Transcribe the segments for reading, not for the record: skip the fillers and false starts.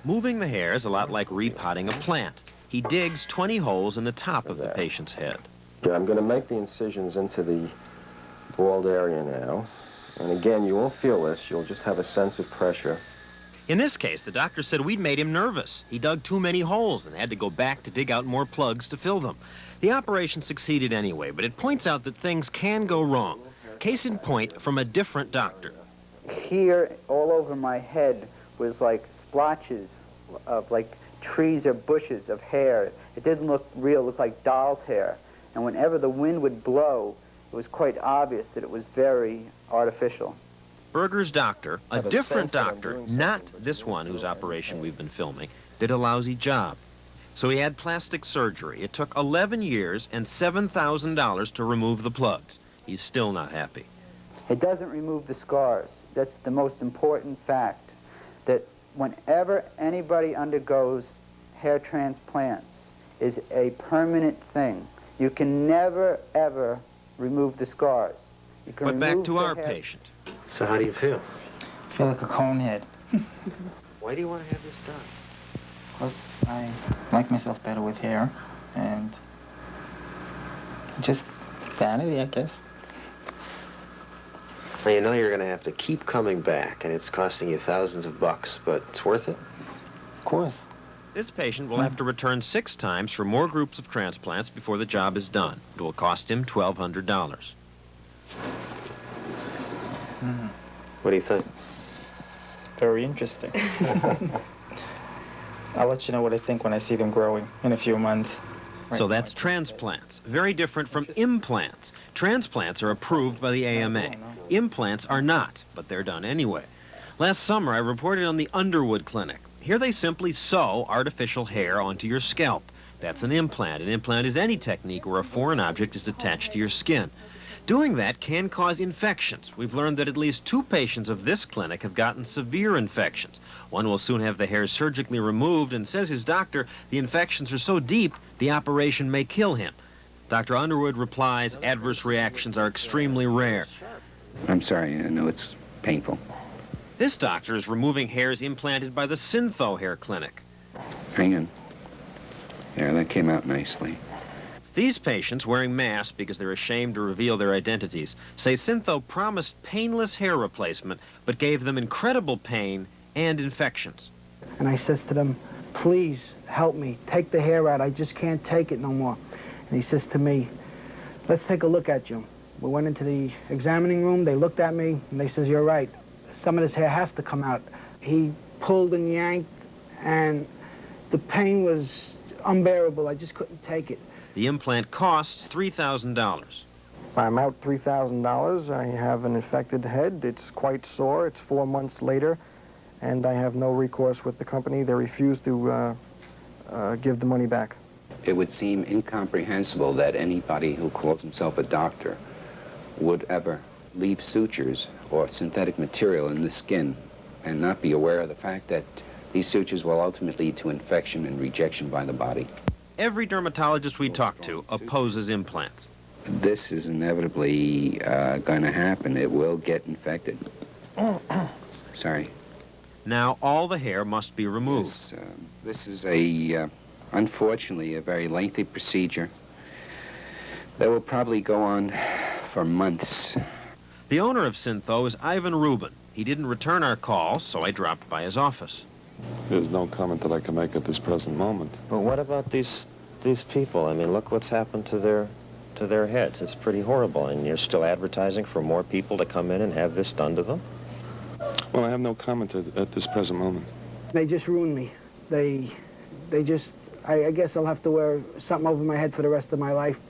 Moving the hair is a lot like repotting a plant. He digs 20 holes in the top of the patient's head. Yeah, I'm going to make the incisions into the bald area now. And again, you won't feel this. You'll just have a sense of pressure. In this case, the doctor said we'd made him nervous. He dug too many holes and had to go back to dig out more plugs to fill them. The operation succeeded anyway, but it points out that things can go wrong. Case in point from a different doctor. Here, all over my head, was like splotches of like trees or bushes of hair. It didn't look real, it looked like doll's hair. And whenever the wind would blow, it was quite obvious that it was very artificial. Berger's doctor, a different doctor, not this one whose operation we've been filming, did a lousy job. So he had plastic surgery. It took 11 years and $7,000 to remove the plugs. He's still not happy. It doesn't remove the scars. That's the most important fact, that whenever anybody undergoes hair transplants is a permanent thing. You can never, ever remove the scars. You can But back to our hair. Patient. So how do you feel? I feel like a cone head. Why do you want to have this done? Because I like myself better with hair, and just vanity, I guess. Now, you know you're going to have to keep coming back, and it's costing you thousands of bucks, but it's worth it? Of course. This patient will have to return 6 times for more groups of transplants before the job is done. It will cost him $1,200. What do you think? Very interesting. I'll let you know what I think when I see them growing in a few months. So that's transplants, very different from implants. Transplants are approved by the AMA. Implants are not, but they're done anyway. Last summer, I reported on the Underwood Clinic. Here they simply sew artificial hair onto your scalp. That's an implant. An implant is any technique where a foreign object is attached to your skin. Doing that can cause infections. We've learned that at least 2 patients of this clinic have gotten severe infections. One will soon have the hair surgically removed and says his doctor the infections are so deep the operation may kill him. Dr. Underwood replies adverse reactions are extremely rare. I'm sorry, I know it's painful. This doctor is removing hairs implanted by the Syntho Hair Clinic. Hang on. Yeah, that came out nicely. These patients, wearing masks because they're ashamed to reveal their identities, say Syntho promised painless hair replacement, but gave them incredible pain and infections. And I says to them, please help me, take the hair out, I just can't take it no more. And he says to me, let's take a look at you. We went into the examining room, they looked at me, and they says, you're right, some of this hair has to come out. He pulled and yanked, and the pain was unbearable, I just couldn't take it. The implant costs $3,000. I'm out $3,000. I have an infected head. It's quite sore. It's 4 months later, and I have no recourse with the company. They refuse to give the money back. It would seem incomprehensible that anybody who calls himself a doctor would ever leave sutures or synthetic material in the skin and not be aware of the fact that these sutures will ultimately lead to infection and rejection by the body. Every dermatologist we talk to opposes implants. This is inevitably going to happen. It will get infected. Sorry. Now all the hair must be removed. This is unfortunately, a very lengthy procedure that will probably go on for months. The owner of Syntho is Ivan Rubin. He didn't return our call, so I dropped by his office. There's no comment that I can make at this present moment. But what about these people? I mean, look what's happened to their heads. It's pretty horrible, and you're still advertising for more people to come in and have this done to them? Well, I have no comment at this present moment. They just ruined me. They just, I guess I'll have to wear something over my head for the rest of my life.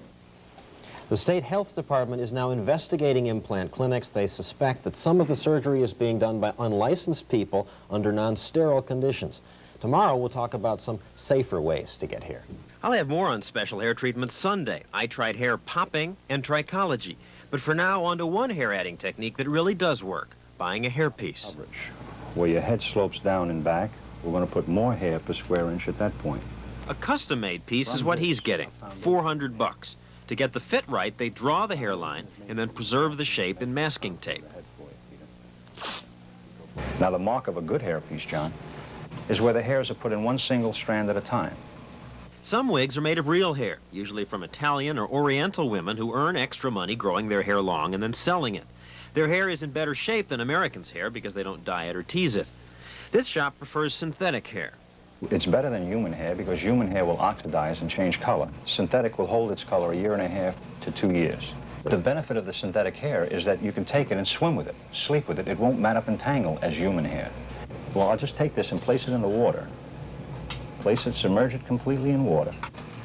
The state health department is now investigating implant clinics. They suspect that some of the surgery is being done by unlicensed people under non-sterile conditions. Tomorrow we'll talk about some safer ways to get hair. I'll have more on special hair treatments Sunday. I tried hair popping and trichology. But for now, on to one hair-adding technique that really does work, buying a hairpiece. Where your head slopes down and back, we're going to put more hair per square inch at that point. A custom-made piece is what he's getting, $400. To get the fit right, they draw the hairline and then preserve the shape in masking tape. Now, the mark of a good hairpiece, John, is where the hairs are put in one single strand at a time. Some wigs are made of real hair, usually from Italian or Oriental women who earn extra money growing their hair long and then selling it. Their hair is in better shape than Americans' hair because they don't dye it or tease it. This shop prefers synthetic hair. It's better than human hair because human hair will oxidize and change color. Synthetic will hold its color 1.5 years to 2 years. The benefit of the synthetic hair is that you can take it and swim with it, sleep with it. It won't mat up and tangle as human hair. Well, I'll just take this and place it in the water. Place it, submerge it completely in water,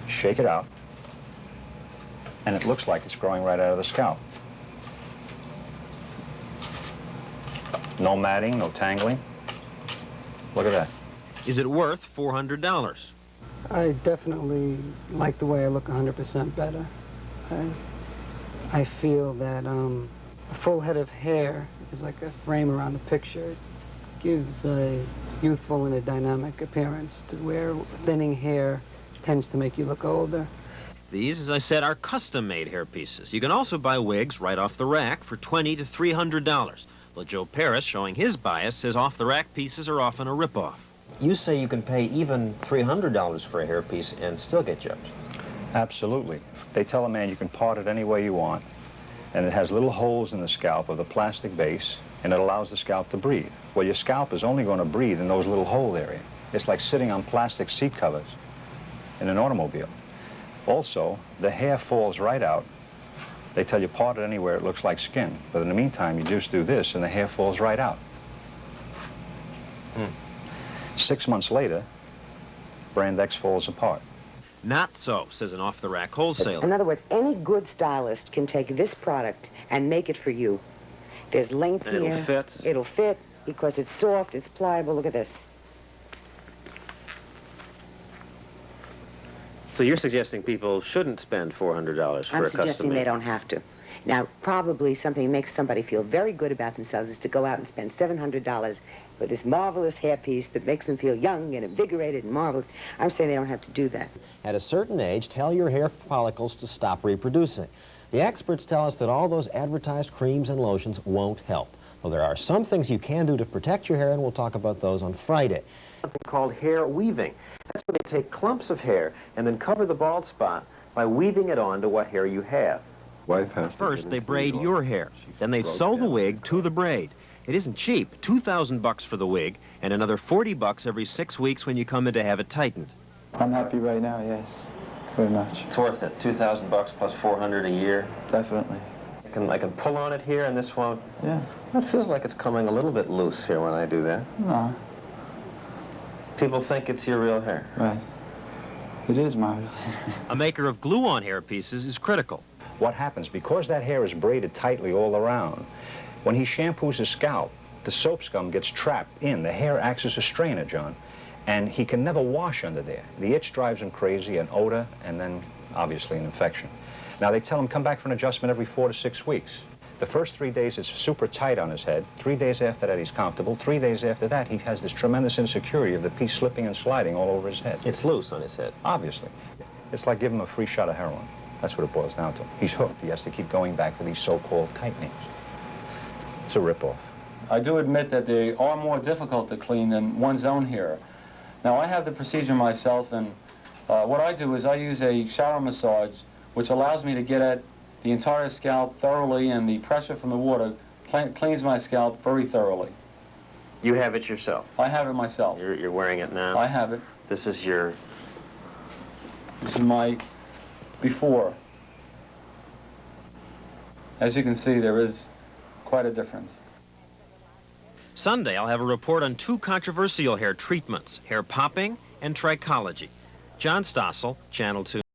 shake it out, and it looks like it's growing right out of the scalp. No matting, no tangling. Look at that. Is it worth $400? I definitely like the way I look 100% better. I feel that a full head of hair is like a frame around a picture. It gives a youthful and a dynamic appearance to where thinning hair tends to make you look older. These, as I said, are custom-made hair pieces. You can also buy wigs right off the rack for $20 to $300. Well, Joe Paris, showing his bias, says off-the-rack pieces are often a rip-off. You say you can pay even $300 for a hairpiece and still get gypped. Absolutely. They tell a man you can part it any way you want, and it has little holes in the scalp of the plastic base, and it allows the scalp to breathe. Well, your scalp is only going to breathe in those little hole area. It's like sitting on plastic seat covers in an automobile. Also, the hair falls right out. They tell you part it anywhere it looks like skin, but in the meantime, you just do this and the hair falls right out. 6 months later, Brand X falls apart. Not so, says an off-the-rack wholesaler. In other words, any good stylist can take this product and make it for you. There's length here. It'll fit. It'll fit because it's soft, it's pliable. Look at this. So you're suggesting people shouldn't spend $400 for a custom I'm suggesting made. they don't have to. Now, probably something that makes somebody feel very good about themselves is to go out and spend $700 for this marvelous hairpiece that makes them feel young and invigorated and marvelous. I'm saying they don't have to do that. At a certain age, tell your hair follicles to stop reproducing. The experts tell us that all those advertised creams and lotions won't help. Well, there are some things you can do to protect your hair, and we'll talk about those on Friday. Something called hair weaving. That's where they take clumps of hair and then cover the bald spot by weaving it onto what hair you have. First, they braid your hair. Then they sew the wig to the braid. It isn't cheap. $2,000 for the wig, and another $40 every 6 weeks when you come in to have it tightened. I'm happy right now, yes. Very much. It's worth it. $2,000 plus $400 a year. Definitely. I can pull on it here, and this won't. Yeah. It feels like it's coming a little bit loose here when I do that. No. People think it's your real hair. Right. It is my real hair. A maker of glue-on hair pieces is critical. What happens, because that hair is braided tightly all around, when he shampoos his scalp, the soap scum gets trapped in. The hair acts as a strainer, John, and he can never wash under there. The itch drives him crazy, an odor, and then, obviously, an infection. Now, they tell him come back for an adjustment every 4 to 6 weeks. The first 3 days it's super tight on his head. 3 days after that, he's comfortable. 3 days after that, he has this tremendous insecurity of the piece slipping and sliding all over his head. It's loose on his head. Obviously. It's like giving him a free shot of heroin. That's what it boils down to. He's hooked. He has to keep going back for these so-called tightenings. It's a ripoff. I do admit that they are more difficult to clean than one's own hair. Now, I have the procedure myself, and what I do is I use a shower massage, which allows me to get at the entire scalp thoroughly, and the pressure from the water cleans my scalp very thoroughly. You have it yourself? I have it myself. You're wearing it now? I have it. This is your... This is my before. As you can see, there is quite a difference. Sunday, I'll have a report on 2 controversial hair treatments, hair popping and trichology. John Stossal, Channel 2.